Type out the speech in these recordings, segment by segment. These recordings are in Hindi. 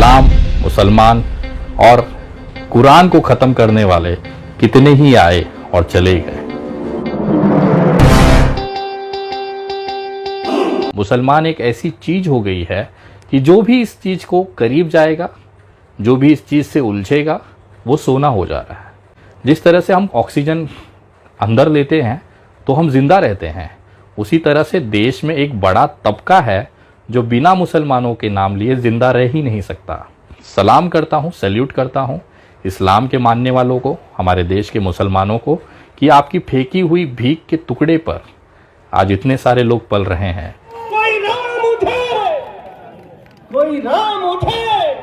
इस्लाम, मुसलमान और कुरान को ख़त्म करने वाले कितने ही आए और चले गए। मुसलमान एक ऐसी चीज़ हो गई है कि जो भी इस चीज़ को करीब जाएगा, जो भी इस चीज़ से उलझेगा, वो सोना हो जा रहा है। जिस तरह से हम ऑक्सीजन अंदर लेते हैं तो हम जिंदा रहते हैं, उसी तरह से देश में एक बड़ा तबका है जो बिना मुसलमानों के नाम लिए जिंदा रह ही नहीं सकता। सलाम करता हूँ, सैल्यूट करता हूँ इस्लाम के मानने वालों को, हमारे देश के मुसलमानों को, कि आपकी फेंकी हुई भीख के टुकड़े पर आज इतने सारे लोग पल रहे हैं। कोई राम उठे, कोई राम उठे।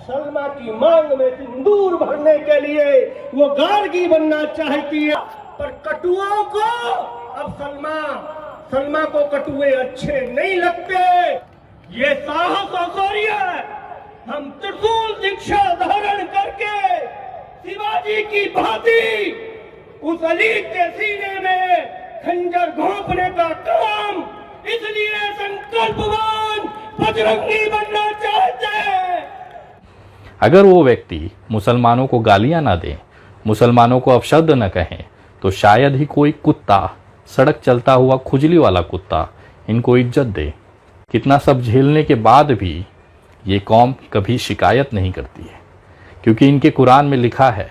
सलमा की मांग में सिंदूर भरने के लिए वो गार्गी बनना चाहती है, पर कटुओं को अब सलमा को कटुए अच्छे नहीं लगते। ये साहस और शौर्य हम त्रिशूल दीक्षा धारण करके शिवाजी की भांति उस अली के सीने में खंजर घोंपने का काम, इसलिए संकल्पवान बजरंगी बनना चाहते हैं। अगर वो व्यक्ति मुसलमानों को गालियां ना दें, मुसलमानों को अपशब्द न कहें, तो शायद ही कोई कुत्ता, सड़क चलता हुआ खुजली वाला कुत्ता, इनको इज्जत दे। कितना सब झेलने के बाद भी ये कौम कभी शिकायत नहीं करती है, क्योंकि इनके कुरान में लिखा है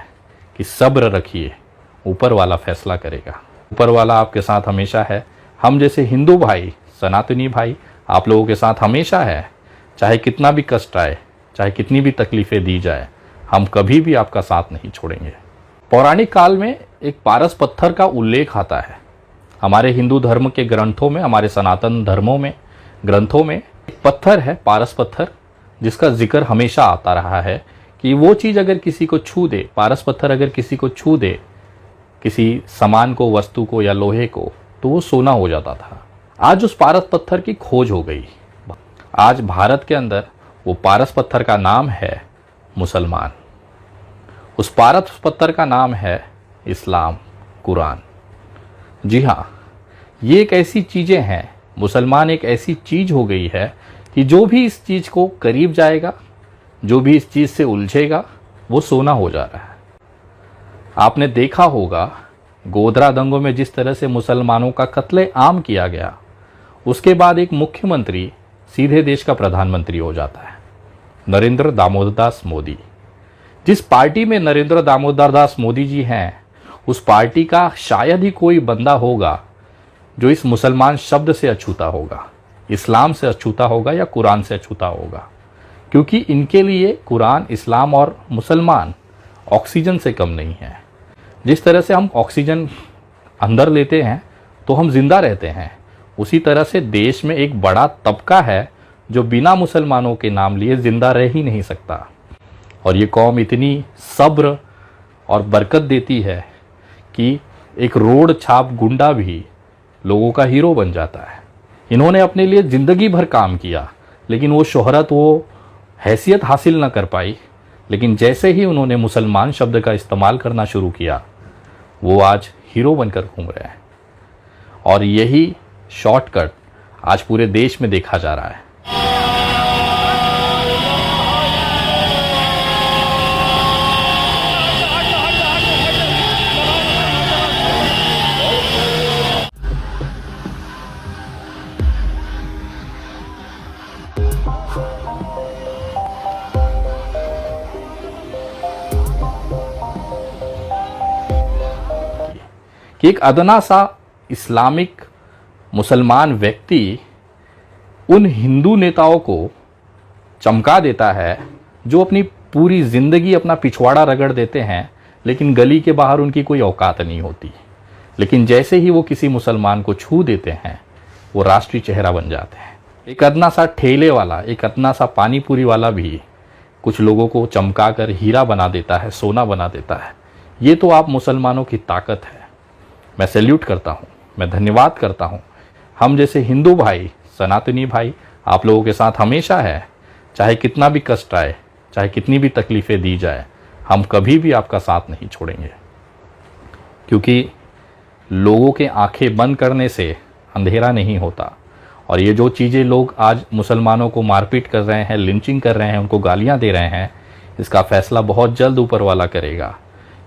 कि सब्र रखिए, ऊपर वाला फैसला करेगा। ऊपर वाला आपके साथ हमेशा है। हम जैसे हिंदू भाई, सनातनी भाई आप लोगों के साथ हमेशा है। चाहे कितना भी कष्ट आए, चाहे कितनी भी तकलीफें दी जाए, हम कभी भी आपका साथ नहीं छोड़ेंगे। पौराणिक काल में एक पारस पत्थर का उल्लेख आता है। हमारे हिंदू धर्म के ग्रंथों में, हमारे सनातन धर्मों में ग्रंथों में एक पत्थर है, पारस पत्थर, जिसका जिक्र हमेशा आता रहा है कि वो चीज़ अगर किसी को छू दे, पारस पत्थर अगर किसी को छू दे, किसी सामान को, वस्तु को या लोहे को, तो वो सोना हो जाता था। आज उस पारस पत्थर की खोज हो गई। आज भारत के अंदर वो पारस पत्थर का नाम है मुसलमान। उस पारस पत्थर का नाम है इस्लाम, कुरान। जी हाँ, ये एक ऐसी चीज़ें हैं, मुसलमान एक ऐसी चीज़ हो गई है कि जो भी इस चीज़ को करीब जाएगा, जो भी इस चीज़ से उलझेगा, वो सोना हो जा रहा है। आपने देखा होगा गोधरा दंगों में जिस तरह से मुसलमानों का कत्ले आम किया गया, उसके बाद एक मुख्यमंत्री सीधे देश का प्रधानमंत्री हो जाता है, नरेंद्र दामोदर दास मोदी। जिस पार्टी में नरेंद्र दामोदर दास मोदी जी हैं, उस पार्टी का शायद ही कोई बंदा होगा जो इस मुसलमान शब्द से अछूता होगा, इस्लाम से अछूता होगा या कुरान से अछूता होगा, क्योंकि इनके लिए कुरान, इस्लाम और मुसलमान ऑक्सीजन से कम नहीं है। जिस तरह से हम ऑक्सीजन अंदर लेते हैं तो हम जिंदा रहते हैं, उसी तरह से देश में एक बड़ा तबका है जो बिना मुसलमानों के नाम लिए जिंदा रह ही नहीं सकता। और ये कौम इतनी सब्र और बरकत देती है कि एक रोड छाप गुंडा भी लोगों का हीरो बन जाता है। इन्होंने अपने लिए ज़िंदगी भर काम किया, लेकिन वो शोहरत, वो हैसियत हासिल न कर पाई। लेकिन जैसे ही उन्होंने मुसलमान शब्द का इस्तेमाल करना शुरू किया, वो आज हीरो बनकर घूम रहे हैं। और यही शॉर्टकट आज पूरे देश में देखा जा रहा है। कि एक अदना सा इस्लामिक मुसलमान व्यक्ति उन हिंदू नेताओं को चमका देता है जो अपनी पूरी ज़िंदगी अपना पिछवाड़ा रगड़ देते हैं, लेकिन गली के बाहर उनकी कोई औकात नहीं होती। लेकिन जैसे ही वो किसी मुसलमान को छू देते हैं, वो राष्ट्रीय चेहरा बन जाते हैं। एक अदना सा ठेले वाला, एक अदना सा पानी पूरी वाला भी कुछ लोगों को चमका कर हीरा बना देता है, सोना बना देता है। ये तो आप मुसलमानों की ताकत है। मैं सैल्यूट करता हूँ, मैं धन्यवाद करता हूँ। हम जैसे हिंदू भाई, सनातनी भाई आप लोगों के साथ हमेशा है। चाहे कितना भी कष्ट आए, चाहे कितनी भी तकलीफ़ें दी जाए, हम कभी भी आपका साथ नहीं छोड़ेंगे। क्योंकि लोगों के आंखें बंद करने से अंधेरा नहीं होता, और ये जो चीज़ें लोग आज मुसलमानों को मारपीट कर रहे हैं, लिंचिंग कर रहे हैं, उनको गालियां दे रहे हैं, इसका फैसला बहुत जल्द ऊपर वाला करेगा।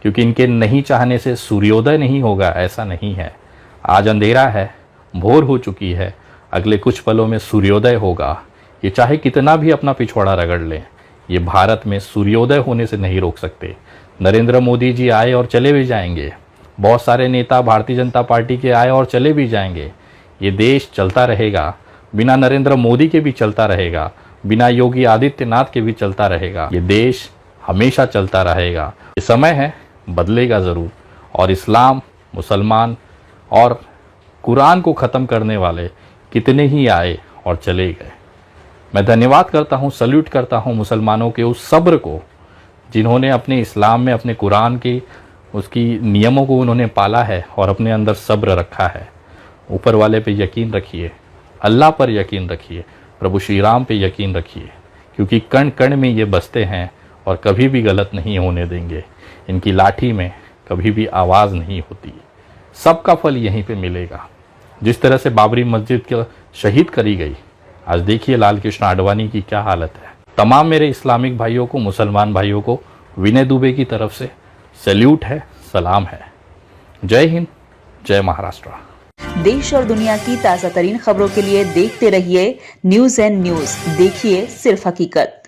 क्योंकि इनके नहीं चाहने से सूर्योदय नहीं होगा, ऐसा नहीं है। आज अंधेरा है, भोर हो चुकी है, अगले कुछ पलों में सूर्योदय होगा। ये चाहे कितना भी अपना पिछवाड़ा रगड़ लें, ये भारत में सूर्योदय होने से नहीं रोक सकते। नरेंद्र मोदी जी आए और चले भी जाएंगे, बहुत सारे नेता भारतीय जनता पार्टी के आए और चले भी जाएंगे। ये देश चलता रहेगा, बिना नरेंद्र मोदी के भी चलता रहेगा, बिना योगी आदित्यनाथ के भी चलता रहेगा। ये देश हमेशा चलता रहेगा। ये समय है, बदलेगा ज़रूर। और इस्लाम, मुसलमान और कुरान को ख़त्म करने वाले कितने ही आए और चले गए। मैं धन्यवाद करता हूँ, सल्यूट करता हूँ मुसलमानों के उस सब्र को, जिन्होंने अपने इस्लाम में, अपने कुरान के उसकी नियमों को उन्होंने पाला है और अपने अंदर सब्र रखा है। ऊपर वाले पे यकीन रखिए, अल्लाह पर यकीन रखिए, प्रभु श्री राम पे यकीन रखिए, क्योंकि कण कण में ये बसते हैं और कभी भी गलत नहीं होने देंगे। इनकी लाठी में कभी भी आवाज़ नहीं होती। सबका फल यहीं पे मिलेगा। जिस तरह से बाबरी मस्जिद को शहीद करी गई, आज देखिए लाल कृष्ण आडवाणी की क्या हालत है। तमाम मेरे इस्लामिक भाइयों को, मुसलमान भाइयों को विनय दुबे की तरफ से सैल्यूट है, सलाम है। जय हिंद, जय महाराष्ट्र। देश और दुनिया की ताज़ा तरीन खबरों के लिए देखते रहिए न्यूज़ एंड न्यूज़। देखिए सिर्फ हकीकत।